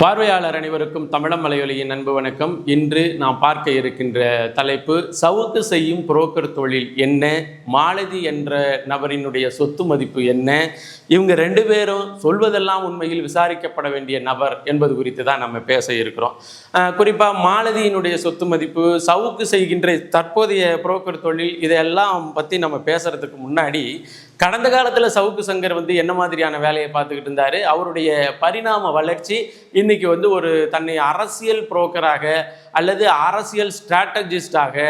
பார்வையாளர் அனைவருக்கும் தமிழம் மலையொலியின் அன்பு வணக்கம். இன்று நாம் பார்க்க இருக்கின்ற தலைப்பு சவுக்கு செய்யும் புரோக்கர் தொழில் என்ன, மாலதி என்ற நபரினுடைய சொத்து மதிப்பு என்ன, இவங்க ரெண்டு பேரும் சொல்வதெல்லாம் உண்மையில் விசாரிக்கப்பட வேண்டிய நபர் என்பது குறித்து தான் நம்ம பேச இருக்கிறோம். குறிப்பாக மாலதியினுடைய சொத்து மதிப்பு, சவுக்கு செய்கின்ற தற்போதைய புரோக்கர் தொழில், இதையெல்லாம் பற்றி நம்ம பேசுறதுக்கு முன்னாடி கடந்த காலத்தில் சவுக்கு சங்கர் என்ன மாதிரியான வேலையை பார்த்துக்கிட்டு இருந்தார், அவருடைய பரிணாம வளர்ச்சி இன்னைக்கு ஒரு தன்னை அரசியல் புரோக்கராக அல்லது அரசியல் ஸ்ட்ராட்டஜிஸ்டாக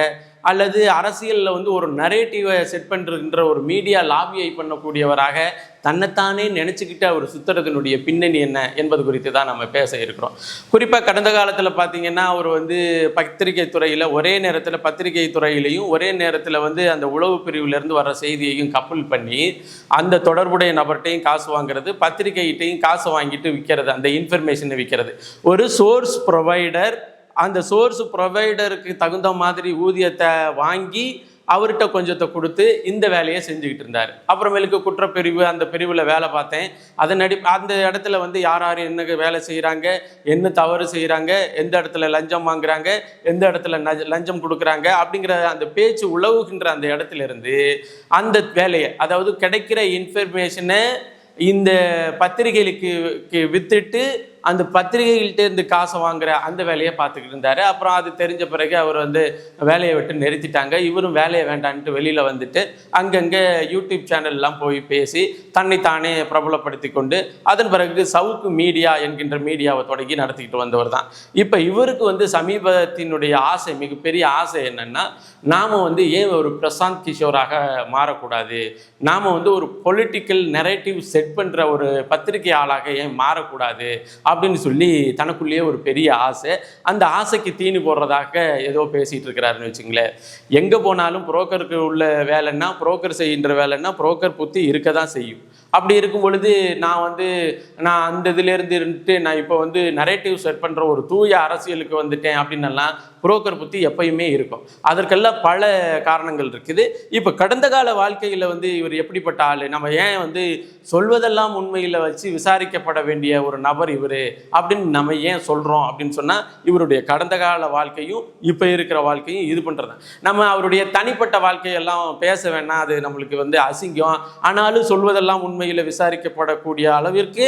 அல்லது அரசியலில் ஒரு நரேட்டிவை செட் பண்ணுற ஒரு மீடியா லாபியை பண்ணக்கூடியவராக தன்னைத்தானே நினச்சிக்கிட்டு அவர் சுற்றுறதுனுடைய பின்னணி என்ன என்பது குறித்து தான் நம்ம பேச இருக்கிறோம். குறிப்பாக கடந்த காலத்தில் பார்த்திங்கன்னா அவர் பத்திரிகை துறையில் ஒரே நேரத்தில் பத்திரிகை துறையிலையும் ஒரே நேரத்தில் அந்த உளவு பிரிவிலேருந்து வர செய்தியையும் கப்பல் பண்ணி அந்த தொடர்புடைய நபர்கிட்டையும் காசு வாங்குறது, பத்திரிகைகிட்டையும் காசு வாங்கிட்டு விற்கிறது, அந்த இன்ஃபர்மேஷனை விற்கிறது. ஒரு சோர்ஸ் ப்ரொவைடர் அந்த சோர்ஸ் ப்ரொவைடருக்கு தகுந்த மாதிரி ஊதியத்தை வாங்கி அவர்கிட்ட கொஞ்சத்தை கொடுத்து இந்த வேலையை செஞ்சுக்கிட்டு இருந்தார். அப்புறமேலுக்கு குற்றப்பிரிவு, அந்த பிரிவில் வேலை பார்த்தேன். அந்த இடத்துல யார் யார் என்ன வேலை செய்கிறாங்க, என்ன தவறு செய்கிறாங்க, எந்த இடத்துல லஞ்சம் வாங்குறாங்க, எந்த இடத்துல லஞ்சம் கொடுக்குறாங்க அப்படிங்கிற அந்த பேச்சு உழவுகின்ற அந்த இடத்துல இருந்து அந்த வேலையை, அதாவது கிடைக்கிற இன்ஃபர்மேஷனை இந்த பத்திரிகைகளுக்கு வித்துட்டு அந்த பத்திரிகைகள்கிட்டேருந்து காசை வாங்குற அந்த வேலையை பார்த்துக்கிட்டு இருந்தார். அப்புறம் அது தெரிஞ்ச பிறகு அவர் வேலையை விட்டு நிறுத்திட்டாங்க. இவரும் வேலையை வேண்டான்ட்டு வெளியில் வந்துட்டு அங்கங்கே யூடியூப் சேனல்லாம் போய் பேசி தன்னைத்தானே பிரபலப்படுத்தி கொண்டு அதன் பிறகு சவுக்கு மீடியா என்கின்ற மீடியாவை தொடங்கி நடத்திக்கிட்டு வந்தவர் தான். இப்போ இவருக்கு சமீபத்தினுடைய ஆசை, மிகப்பெரிய ஆசை என்னென்னா, நாம் ஏன் ஒரு பிரசாந்த் கிஷோராக மாறக்கூடாது, நாம் ஒரு பொலிட்டிக்கல் நரேட்டிவ் செட் பண்ணுற ஒரு பத்திரிகையாளாக ஏன் மாறக்கூடாது அப்படின்னு சொல்லி தனக்குள்ளேயே ஒரு பெரிய ஆசை. அந்த ஆசைக்கு தீனி போடுறதாக ஏதோ பேசிகிட்டு இருக்கிறாருன்னு வச்சுங்களேன். எங்கே போனாலும் புரோக்கருக்கு உள்ள வேலைன்னா, புரோக்கர் செய்கின்ற வேலைன்னா புரோக்கர் புத்தி இருக்க தான் செய்யும். அப்படி இருக்கும் பொழுது நான் அந்த இதுலேருந்து இருந்துட்டு நான் இப்போ நரேட்டிவ் செட் பண்ணுற ஒரு தூய அரசியலுக்கு வந்துட்டேன் அப்படின்னலாம் புரோக்கர் புத்தி எப்பயுமே இருக்கும். அதற்கெல்லாம் பல காரணங்கள் இருக்குது. இப்போ கடந்த கால வாழ்க்கையில் இவர் எப்படிப்பட்ட ஆள், நம்ம ஏன் சொல்வதெல்லாம் உண்மையில் வச்சு விசாரிக்கப்பட வேண்டிய ஒரு நபர் இவர் அப்படின்னு நம்ம ஏன் சொல்கிறோம் அப்படின்னு சொன்னால், இவருடைய கடந்த கால வாழ்க்கையும் இப்போ இருக்கிற வாழ்க்கையும் இது பண்ணுறது. நம்ம அவருடைய தனிப்பட்ட வாழ்க்கையெல்லாம் பேச வேணாம், அது நம்மளுக்கு அசிங்கம். ஆனாலும் சொல்வதெல்லாம் உண்மையில் விசாரிக்கப்படக்கூடிய அளவிற்கு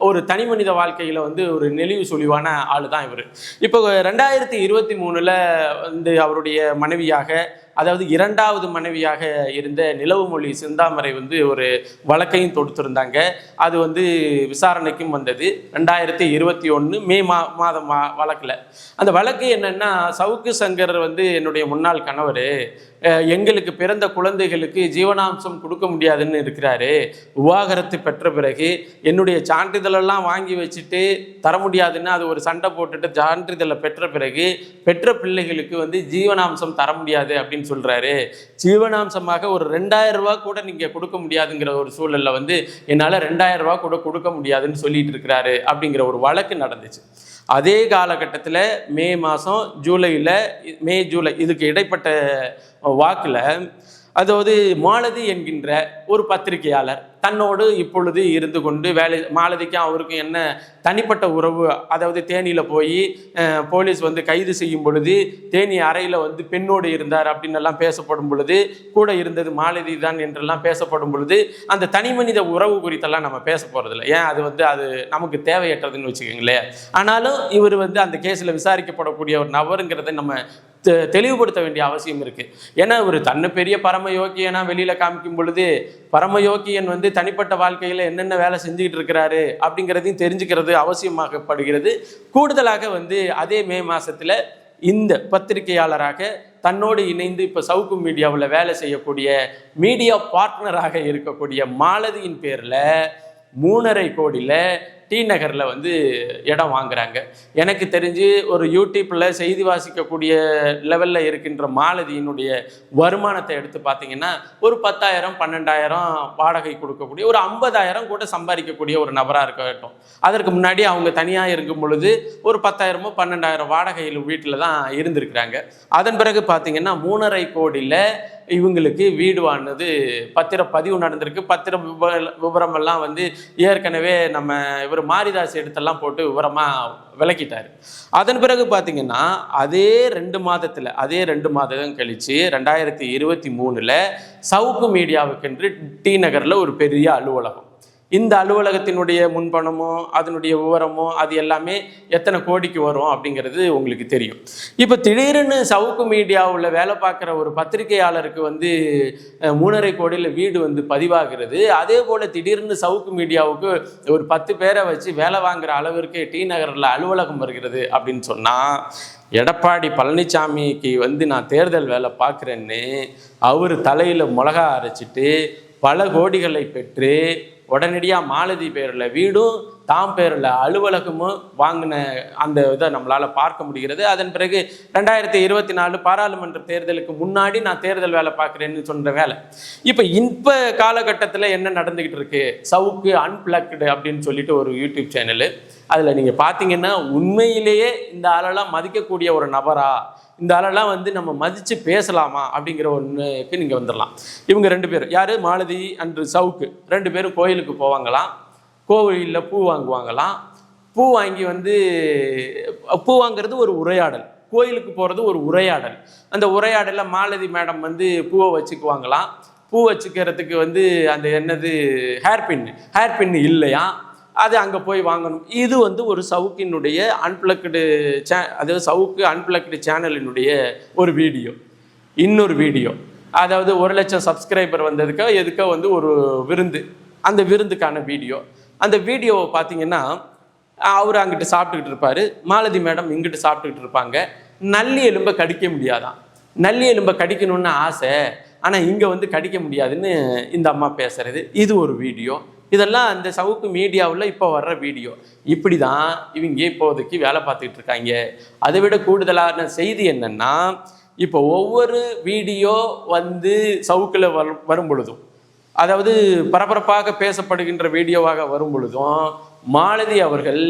ஒரு தனி மனித வாழ்க்கையில் ஒரு நெளிவு சுழிவான ஆள் தான் இவர். இப்போ 2023 அவருடைய மனைவியாக, அதாவது இரண்டாவது மனைவியாக இருந்த நிலவுமொழி சிந்தாமரை ஒரு வழக்கையும் தொடுத்திருந்தாங்க. அது விசாரணைக்கும் வந்தது 2021 மே மாதம் வழக்கில். அந்த வழக்கு என்னன்னா, சவுக்கு சங்கர் என்னுடைய முன்னாள் கணவர் எங்களுக்கு பிறந்த குழந்தைகளுக்கு ஜீவனாம்சம் கொடுக்க முடியாதுன்னு இருக்கிறாரு. விவாகரத்து பெற்ற பிறகு என்னுடைய சான்றிதழெல்லாம் வாங்கி வச்சுட்டு தர முடியாதுன்னு அது ஒரு சண்டை போட்டுட்டு சான்றிதழை பெற்ற பிறகு பெற்ற பிள்ளைகளுக்கு ஜீவனாம்சம் தர முடியாது அப்படின்னு சொல்கிறாரு. ஜீவனாம்சமாக ஒரு 2000 ரூபா கூட நீங்கள் கொடுக்க முடியாதுங்கிற ஒரு சூழலில் என்னால் 2000 ரூபா கூட கொடுக்க முடியாதுன்னு சொல்லிட்டு இருக்கிறாரு அப்படிங்கிற ஒரு வழக்கு நடந்துச்சு. அதே காலகட்டத்தில் மே மாதம் ஜூலை இதுக்கு இடைப்பட்ட வாக்கில், அதாவது மாலதி என்கின்ற ஒரு பத்திரிகையாளர் தன்னோடு இப்பொழுது இருந்து கொண்டு மாலதிக்கும் அவருக்கும் என்ன தனிப்பட்ட உறவு, அதாவது தேனியில் போய் போலீஸ் கைது செய்யும் பொழுது தேனி அறையில் பெண்ணோடு இருந்தார் அப்படின்னு எல்லாம் பேசப்படும் பொழுது, கூட இருந்தது மாலதி தான் என்றெல்லாம் பேசப்படும் பொழுது, அந்த தனி மனித உறவு குறித்தெல்லாம் நம்ம பேச போகிறதில்ல. ஏன் அது நமக்கு தேவையற்றதுன்னு வச்சுக்கோங்களேன். ஆனாலும் இவர் அந்த கேஸில் விசாரிக்கப்படக்கூடிய ஒரு நபருங்கிறத நம்ம தெளிவுபடுத்த வேண்டிய அவசியம் இருக்குது. ஏன்னா ஒரு தன்னை பெரிய பரமயோக்கியனா வெளியில் காமிக்கும் பொழுது பரமயோக்கியன் தனிப்பட்ட வாழ்க்கையில் என்னென்ன வேலை செஞ்சுக்கிட்டு இருக்கிறாரு அப்படிங்கிறதையும் தெரிஞ்சுக்கிறது அவசியமாகப்படுகிறது. கூடுதலாக அதே மே மாதத்தில் இந்த பத்திரிகையாளராக தன்னோடு இணைந்து இப்போ சவுக்கு மீடியாவில் வேலை செய்யக்கூடிய மீடியா பார்ட்னராக இருக்கக்கூடிய மாலதியின் பேரில் 3.5 கோடியில் டி நகரில் இடம் வாங்குறாங்க. எனக்கு தெரிஞ்சு ஒரு யூடியூப்பில் செய்தி வாசிக்கக்கூடிய லெவலில் இருக்கின்ற மாலதியினுடைய வருமானத்தை எடுத்து பார்த்தீங்கன்னா ஒரு 10,000 12,000 வாடகை கொடுக்கக்கூடிய, ஒரு 50,000 கூட சம்பாதிக்கக்கூடிய ஒரு நபராக இருக்கட்டும். அதற்கு முன்னாடி அவங்க தனியாக இருக்கும் பொழுது ஒரு 10,000 12,000 வாடகையில் வீட்டில் தான் இருந்திருக்கிறாங்க. அதன் பிறகு பார்த்தீங்கன்னா 3.5 கோடியில் இவங்களுக்கு வீடு வாங்கினது பத்திரப்பதிவு நடந்திருக்கு. விவரமெல்லாம் வந்து ஏற்கனவே நம்ம இவர் மாரிதாஸ் எடுத்தெல்லாம் போட்டு விவரமாக விளக்கிட்டார். அதன் பிறகு பார்த்தீங்கன்னா அதே 2 மாதம் கழித்து 2023 சவுக்கு மீடியாவுக்கென்று டி நகரில் ஒரு பெரிய அலுவலகம். இந்த அலுவலகத்தினுடைய முன்பணமோ அதனுடைய விவரமோ அது எல்லாமே எத்தனை கோடிக்கு வரும் அப்படிங்கிறது உங்களுக்கு தெரியும். இப்போ திடீர்னு சவுக்கு மீடியாவில் வேலை பார்க்குற ஒரு பத்திரிகையாளருக்கு வந்து 3.5 கோடியில் வீடு வந்து பதிவாகிறது. அதே போல் திடீர்னு சவுக்கு மீடியாவுக்கு ஒரு 10 பேரை வச்சு வேலை வாங்குகிற அளவிற்கு டி நகரில் அலுவலகம் வருகிறது அப்படின்னு சொன்னால், எடப்பாடி பழனிசாமிக்கு வந்து நான் தேர்தல் வேலை பார்க்குறேன்னு அவர் தலையில் மிளகா அரைச்சிட்டு பல கோடிகளை பெற்று உடனடியாக மாலதி பேரில் வீடும் தாம் பேரில் அலுவலகமும் வாங்கின அந்த இதை நம்மளால் பார்க்க முடிகிறது. அதன் பிறகு 2024 பாராளுமன்ற தேர்தலுக்கு முன்னாடி நான் தேர்தல் வேலை பார்க்குறேன்னு சொன்ன வேலை. இப்போ காலகட்டத்தில் என்ன நடந்துக்கிட்டு இருக்கு, சவுக்கு அன்பிளக்டு அப்படின்னு சொல்லிட்டு ஒரு யூடியூப் சேனலு. அதில் நீங்கள் பார்த்தீங்கன்னா உண்மையிலேயே இந்த ஆளெல்லாம் மதிக்கக்கூடிய ஒரு நபரா, இந்த ஆளெல்லாம் வந்து நம்ம மதித்து பேசலாமா அப்படிங்கிற ஒன்றுக்கு நீங்கள் வந்துடலாம். இவங்க 2 பேரும் யார், மாலதி அன்று சவுக்கு 2 பேரும் கோயிலுக்கு போவாங்களாம். கோவிலில் பூ வாங்குவாங்களாம். பூ வாங்கி வந்து பூ வாங்கிறது ஒரு உரையாடல், கோயிலுக்கு போகிறது ஒரு உரையாடல். அந்த உரையாடலில் மாலதி மேடம் வந்து பூவை வச்சுக்குவாங்களாம். பூ வச்சுக்கிறதுக்கு வந்து அந்த என்னது ஹேர் பின் இல்லையா, அது அங்கே போய் வாங்கணும். இது வந்து ஒரு சவுக்கினுடைய அன்பிளக்டு அதாவது சவுக்கு அன்பிளக்டு சேனலினுடைய ஒரு வீடியோ. இன்னொரு வீடியோ, அதாவது 1 லட்சம் சப்ஸ்கிரைபர் வந்ததுக்கோ எதுக்கோ வந்து ஒரு விருந்து, அந்த விருந்துக்கான வீடியோ. அந்த வீடியோவை பார்த்தீங்கன்னா அவர் அங்கிட்டு சாப்பிட்டுக்கிட்டு இருப்பார், மாலதி மேடம் இங்கிட்டு சாப்பிட்டுக்கிட்டு இருப்பாங்க. நல்லி எலும்பை கடிக்க முடியாதான், நல்லி எலும்பை கடிக்கணும்னு ஆசை, ஆனால் இங்கே வந்து கடிக்க முடியாதுன்னு இந்த அம்மா பேசுறது. இது ஒரு வீடியோ. இதெல்லாம் அந்த சவுக்கு மீடியாவில் இப்போ வர்ற வீடியோ. இப்படி தான் இவங்க இப்போதைக்கு வேலை பார்த்துக்கிட்டு இருக்காங்க. அதை விட கூடுதலான செய்தி என்னென்னா, இப்போ ஒவ்வொரு வீடியோ வந்து சவுக்கில் வரும் பொழுதும், அதாவது பரபரப்பாக பேசப்படுகின்ற வீடியோவாக வரும் பொழுதும், மாலதி அவர்கள்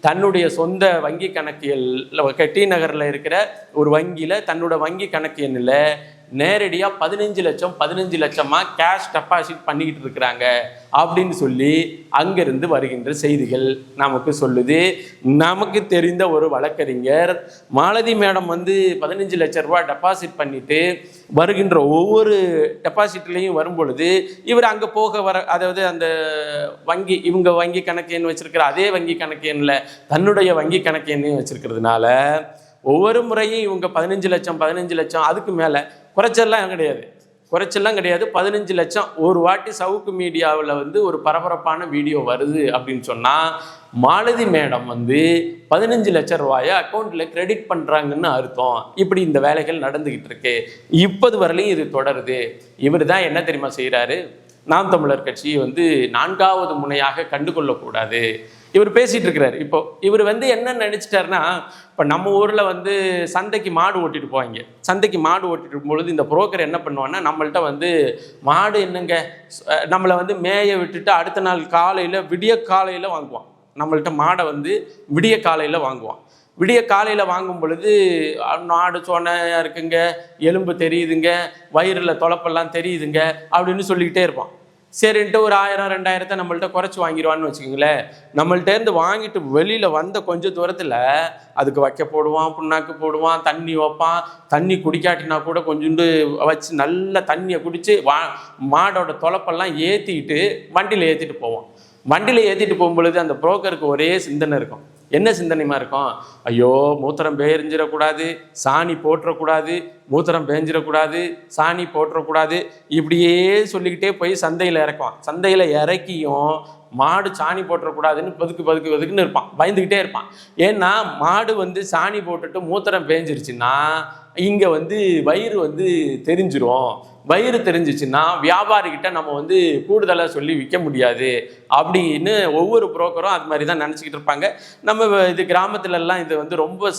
தன்னுடைய சொந்த வங்கி கணக்கியல் டி நகரில் இருக்கிற ஒரு வங்கியில் தன்னோட வங்கி கணக்கு எண்ணில் நேரடியாக 15 லட்சமாக கேஷ் டெபாசிட் பண்ணிக்கிட்டு இருக்கிறாங்க அப்படின்னு சொல்லி அங்கிருந்து வருகின்ற செய்திகள் நமக்கு சொல்லுது. நமக்கு தெரிந்த ஒரு வழக்கறிஞர், மாலதி மேடம் வந்து 15 லட்ச ரூபா டெபாசிட் பண்ணிட்டு வருகின்ற ஒவ்வொரு டெபாசிட்லேயும் வரும் பொழுது இவர் அங்கே போக வர, அதாவது அந்த வங்கி இவங்க வங்கி கணக்கு எண் வச்சிருக்கிற அதே வங்கி கணக்கு எண்ணில் தன்னுடைய வங்கி கணக்கு எண்ணையும் வச்சிருக்கிறதுனால ஒவ்வொரு முறையும் இவங்க 15 லட்சம் அதுக்கு மேலே குறைச்செல்லாம் கிடையாது. 15 லட்சம் ஒரு வாட்டி சவுக்கு மீடியாவில் வந்து ஒரு பரபரப்பான வீடியோ வருது அப்படின்னு சொன்னால், மாலதி மேடம் வந்து 15 லட்ச ரூபாயை அக்கௌண்ட்டில் கிரெடிட் பண்ணுறாங்கன்னு அர்த்தம். இப்படி இந்த வேலைகள் நடந்துக்கிட்டு இருக்கு. இப்போது வரலையும் இது தொடருது. இவர் தான் என்ன தெரியுமா செய்கிறாரு, நாம் தமிழர் கட்சியை வந்து 4வது முனையாக கண்டுகொள்ளக்கூடாது இவர் பேசிகிட்டு இருக்கிறார். இப்போ இவர் வந்து என்ன நினச்சிட்டாருன்னா, இப்போ நம்ம ஊரில் வந்து சந்தைக்கு மாடு ஓட்டிட்டு போவாங்க. சந்தைக்கு மாடு ஓட்டிட்டு பொழுது இந்த புரோக்கர் என்ன பண்ணுவான்னா, நம்மள்கிட்ட வந்து மாடு என்னங்க நம்மளை வந்து மேய விட்டுட்டு அடுத்த நாள் காலையில் விடிய காலையில் வாங்குவான். நம்மள்கிட்ட மாடை வந்து விடிய காலையில் வாங்குவான். விடிய காலையில் வாங்கும் பொழுது நாடு சோனையாக இருக்குங்க, எலும்பு தெரியுதுங்க, வயிறில் தொலைப்பெல்லாம் தெரியுதுங்க அப்படின்னு சொல்லிக்கிட்டே இருப்பான். சரின்ட்டு ஒரு 1000-2000 நம்மள்ட்ட குறைச்சி வாங்கிடுவான்னு வச்சுக்கோங்களேன். நம்மள்டேருந்து வாங்கிட்டு வெளியில் வந்த கொஞ்சம் தூரத்தில் அதுக்கு வைக்க போடுவான், புண்ணாக்கு போடுவான், தண்ணி வைப்பான். தண்ணி குடிக்காட்டினா கூட கொஞ்சோண்டு வச்சு நல்ல தண்ணியை குடித்து மாடோட தொலைப்பெல்லாம் ஏற்றிக்கிட்டு வண்டியில் ஏற்றிட்டு போவான். வண்டியில் ஏற்றிட்டு போகும்பொழுது அந்த புரோக்கருக்கு ஒரே சிந்தனை இருக்கும். என்ன சிந்தனைமா இருக்கும், ஐயோ மூத்திரம் பேஞ்சிடக்கூடாது, சாணி போட்டுறக்கூடாது, மூத்திரம் பேஞ்சிடக்கூடாது, சாணி போட்டுறக்கூடாது, இப்படியே சொல்லிக்கிட்டே போய் சந்தையில் இறக்குவான். சந்தையில் இறக்கியும் மாடு சாணி போட்டுறக்கூடாதுன்னு பதுக்குன்னு இருப்பான், பயந்துக்கிட்டே இருப்பான். ஏன்னா மாடு வந்து சாணி போட்டுட்டு மூத்திரம் பேஞ்சிருச்சுன்னா இங்கே வந்து வயிறு வந்து தெரிஞ்சிரும். வயிறு தெரிஞ்சிச்சுன்னா வியாபாரிகிட்ட நம்ம வந்து கூடுதலாக சொல்லி விற்க முடியாது அப்படின்னு ஒவ்வொரு புரோக்கரும் அது மாதிரி தான் நினச்சிக்கிட்டு இருப்பாங்க. நம்ம இது கிராமத்துலலாம் இது வந்து ரொம்ப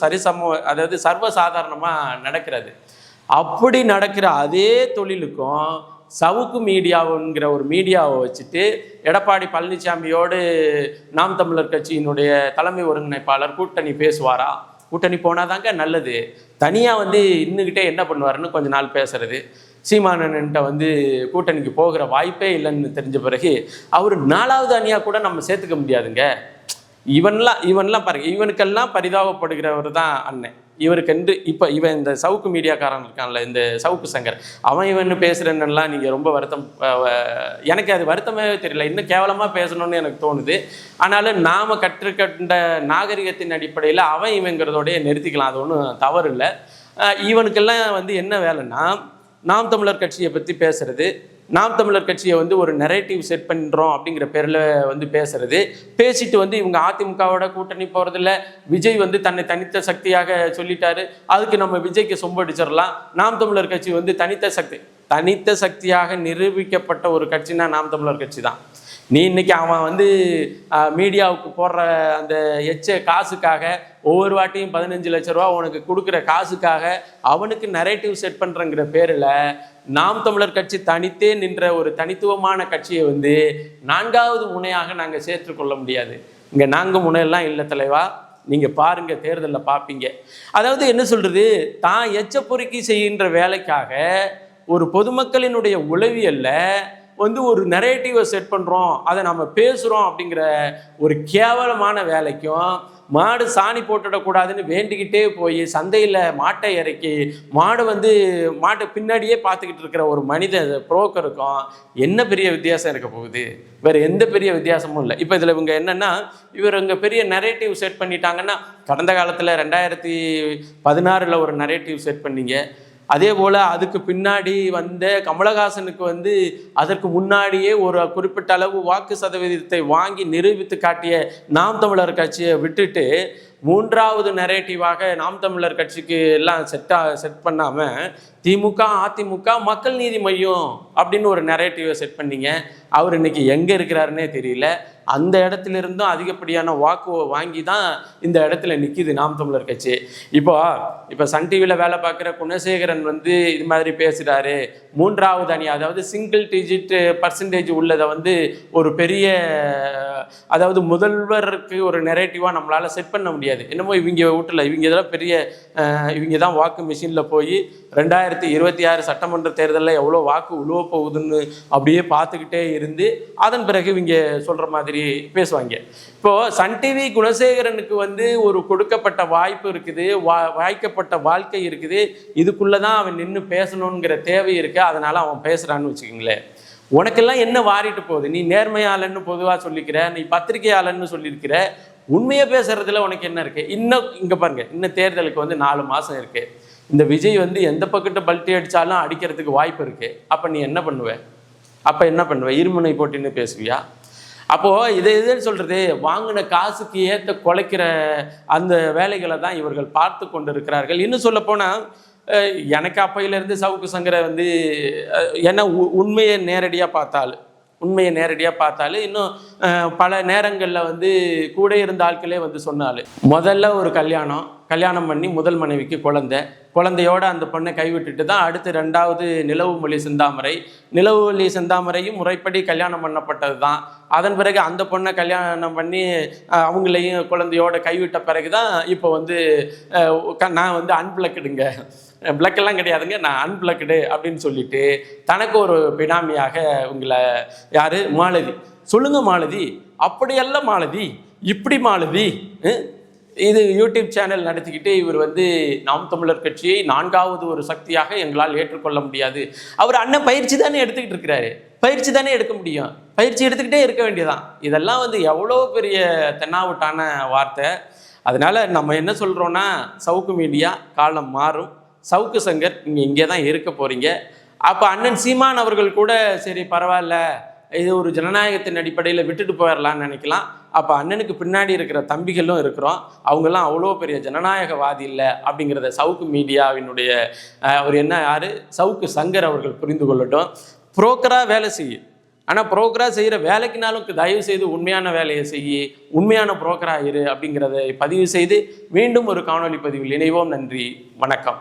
அதாவது சர்வசாதாரணமாக நடக்கிறது. அப்படி நடக்கிற அதே தொழிலுக்கும் சவுக்கு மீடியாவுங்கிற ஒரு மீடியாவை வச்சுட்டு எடப்பாடி பழனிசாமியோடு நாம் தமிழர் கட்சியினுடைய தலைமை ஒருங்கிணைப்பாளர் கூட்டணி பேசுவாரா? கூட்டணி போனாதாங்க நல்லது. தனியாக வந்து இன்னுக்கிட்டே என்ன பண்ணுவாருன்னு கொஞ்ச நாள் பேசுறது. சீமானன்ட்ட வந்து கூட்டணிக்கு போகிற வாய்ப்பே இல்லைன்னு தெரிஞ்ச பிறகு அவர் 4வது அணியாக கூட நம்ம சேர்த்துக்க முடியாதுங்க. இவன்லாம் பாருங்க, இவனுக்கெல்லாம் பரிதாபப்படுகிறவர் தான் அண்ணன். இவருக்கென்று இப்போ இவன் இந்த சவுக்கு மீடியாக்காரன் இருக்கான்ல, இந்த சவுக்கு சங்கர், இவன் பேசுகிறேன்னெல்லாம் நீங்கள் ரொம்ப வருத்தம், எனக்கு அது வருத்தமே தெரியல, இன்னும் கேவலமாக பேசணும்னு எனக்கு தோணுது. ஆனாலும் நாம் கற்றுக்கொண்ட நாகரிகத்தின் அடிப்படையில் இவங்கிறதோடய நிறுத்திக்கலாம், அது ஒன்றும் தவறு இல்லை. இவனுக்கெல்லாம் வந்து என்ன வேலைன்னா, நாம் தமிழர் கட்சியை பற்றி பேசுறது, நாம் தமிழர் கட்சியை வந்து ஒரு நரேட்டிவ் செட் பண்ணுறோம் அப்படிங்கிற பேரில் வந்து பேசிட்டு வந்து இவங்க அதிமுகவோட கூட்டணி போகிறதில்ல, விஜய் வந்து தன்னை தனித்த சக்தியாக சொல்லிட்டாரு, அதுக்கு நம்ம விஜய்க்கு சொம்பு அடிச்சிடலாம். நாம் தமிழர் கட்சி வந்து தனித்த சக்தியாக நிரூபிக்கப்பட்ட ஒரு கட்சினா நாம் தமிழர் கட்சி தான். நீ இன்னைக்கு அவன் வந்து மீடியாவுக்கு போடுற அந்த காசுக்காக ஒவ்வொரு வாட்டியும் 15 லட்ச ரூபா உனக்கு கொடுக்குற காசுக்காக அவனுக்கு நரேட்டிவ் செட் பண்ணுறங்கிற பேரில் நாம் தமிழர் கட்சி தனித்தே நின்ற ஒரு தனித்துவமான கட்சியை வந்து 4வது முனையாக நாங்கள் சேர்த்துக்கொள்ள முடியாது. இங்கே 4 முனையெல்லாம் இல்லை தலைவா, நீங்கள் பாருங்கள், தேர்தலில் பார்ப்பீங்க. அதாவது என்ன சொல்கிறது, தான் பொறுக்கி செய்கின்ற வேலைக்காக ஒரு பொதுமக்களினுடைய உளவியல்ல வந்து ஒரு நரேட்டிவை செட் பண்ணுறோம், அதை நம்ம பேசுகிறோம் அப்படிங்கிற ஒரு கேவலமான வேலைக்கும், மாடு சாணி போட்டுடக்கூடாதுன்னு வேண்டிக்கிட்டே போய் சந்தையில் மாட்டை இறக்கி மாட்டை பின்னாடியே பார்த்துக்கிட்டு இருக்கிற ஒரு மனித புரோக்கருக்கும் என்ன பெரிய வித்தியாசம் இருக்க போகுது? வேறு எந்த பெரிய வித்தியாசமும் இல்லை. இப்போ இதில் இவங்க என்னென்னா, இவங்க பெரிய நரேட்டிவ் செட் பண்ணிட்டாங்கன்னா, கடந்த காலத்தில் 2016 ஒரு நரேட்டிவ் செட் பண்ணீங்க. அதே போல் அதுக்கு பின்னாடி வந்த கமலஹாசனுக்கு வந்து அதற்கு முன்னாடியே ஒரு குறிப்பிட்ட அளவு வாக்கு சதவீதத்தை வாங்கி நிரூபித்து காட்டிய நாம் தமிழர் கட்சியை விட்டுட்டு 3வது நரேட்டிவாக நாம் தமிழர் கட்சிக்கு எல்லாம் செட் பண்ணாமல் திமுக, அதிமுக, மக்கள் நீதி மையம் அப்படின்னு ஒரு நரேட்டிவை செட் பண்ணீங்க. அவர் இன்னைக்கு எங்கே இருக்கிறாருன்னே தெரியல. அந்த இடத்துலேருந்தும் அதிகப்படியான வாக்கு வாங்கி தான் இந்த இடத்துல நிற்கிது நாம் தமிழர் கட்சி. இப்போ சன் டிவியில் வேலை பார்க்குற குணசேகரன் வந்து இது மாதிரி பேசுகிறாரு, 3வது அணி, அதாவது சிங்கிள் டிஜிட் பர்சன்டேஜ் உள்ளதை வந்து ஒரு பெரிய, அதாவது முதல்வருக்கு ஒரு நெரேட்டிவாக நம்மளால் செட் பண்ண முடியாது. என்னமோ இவங்க வீட்டில் இதெல்லாம் பெரிய, இவங்க தான் வாக்கு மிஷினில் போய் 2026 சட்டமன்ற தேர்தலில் எவ்வளோ வாக்கு உழுவ போகுதுன்னு அப்படியே பார்த்துக்கிட்டே இருந்து அதன் பிறகு இவங்க சொல்கிற மாதிரி பேசுவாங்க. இப்போது சன் டிவி குணசேகரனுக்கு வந்து ஒரு கொடுக்கப்பட்ட வாய்ப்பு இருக்குது, வாய்க்கப்பட்ட வாழ்க்கை இருக்குது, இதுக்குள்ளே தான் அவன் நின்று பேசணுங்கிற தேவை இருக்குது. அதனால் அவன் பேசுகிறான்னு வச்சுக்கோங்களேன். உனக்கெல்லாம் என்ன வாரிட்டு போகுது? நீ நேர்மையாளன்னு பொதுவாக சொல்லிக்கிற, நீ பத்திரிகையாளன்னு சொல்லியிருக்கிற, உண்மையை பேசுறதுல உனக்கு என்ன இருக்குது? இன்னும் இங்கே பாருங்கள், இன்னும் தேர்தலுக்கு வந்து 4 மாதம் இருக்குது. இந்த விஜய் வந்து எந்த பக்கத்து பல்ட்டி அடித்தாலும் அடிக்கிறதுக்கு வாய்ப்பு இருக்குது. அப்போ நீ என்ன பண்ணுவேன்? இருமுனை போட்டின்னு பேசுவியா? அப்போது இதுன்னு சொல்கிறது, வாங்கின காசுக்கு ஏற்ற குலைக்கிற அந்த வேலைகளை தான் இவர்கள் பார்த்து கொண்டு இருக்கிறார்கள். இன்னும் சொல்லப்போனால், எனக்கு அப்பையிலேருந்து சவுக்கு சங்கரை வந்து என்ன உண்மையை நேரடியாக பார்த்தாலும் இன்னும் பல நேரங்களில் வந்து கூட இருந்த ஆட்களே வந்து சொன்னாள். முதல்ல ஒரு கல்யாணம் பண்ணி முதல் மனைவிக்கு குழந்தையோட அந்த பொண்ணை கைவிட்டுட்டு தான் அடுத்து 2வது நிலவுமொழி செந்தாமரையும் முறைப்படி கல்யாணம் பண்ணப்பட்டது தான். அதன் பிறகு அந்த பொண்ணை கல்யாணம் பண்ணி அவங்களையும் குழந்தையோட கைவிட்ட பிறகு தான் இப்போ வந்து நான் வந்து அன்பிளக்குடுங்க, பிளக்கெல்லாம் கிடையாதுங்க, நான் அன்பிளக்குடு அப்படின்னு சொல்லிட்டு தனக்கு ஒரு பினாமியாக உங்களை யார் மாலதி சொல்லுங்க, மாலதி அப்படியல்ல, மாலதி இப்படி, மாலதி இது யூடியூப் சேனல் நடத்திக்கிட்டு இவர் வந்து நாம் தமிழர் கட்சியை 4வது ஒரு சக்தியாக எங்களால் ஏற்றுக்கொள்ள முடியாது. அவர் அண்ணன் பயிற்சி தானே எடுத்துக்கிட்டு இருக்கிறாரு, பயிற்சி தானே எடுக்க முடியும், பயிற்சி எடுத்துக்கிட்டே இருக்க வேண்டியதான். இதெல்லாம் வந்து எவ்வளோ பெரிய தென்னாவட்டான வார்த்தை. அதனால் நம்ம என்ன சொல்கிறோன்னா, சவுக்கு மீடியா காலம் மாறும், சவுக்கு சங்கர் நீங்கள் இங்கே தான் இருக்க போகிறீங்க. அப்போ அண்ணன் சீமான் அவர்கள் கூட சரி பரவாயில்ல, இது ஒரு ஜனநாயகத்தின் அடிப்படையில் விட்டுட்டு போயிடலான்னு நினைக்கலாம். அப்போ அண்ணனுக்கு பின்னாடி இருக்கிற தம்பிகளும் இருக்கிறோம், அவங்கெல்லாம் அவ்வளோ பெரிய ஜனநாயகவாதி இல்லை அப்படிங்கிறத சவுக்கு மீடியாவினுடைய அவர் சவுக்கு சங்கர் அவர்கள் புரிந்து கொள்ளட்டும். புரோக்கராக வேலை செய்யும், ஆனால் புரோக்கராக செய்கிற வேலைக்குனாலும் தயவு செய்து உண்மையான வேலையை செய்யி, உண்மையான புரோக்கராக இரு அப்படிங்கிறத பதிவு செய்து மீண்டும் ஒரு காணொலி பதிவில் இணைவோம். நன்றி, வணக்கம்.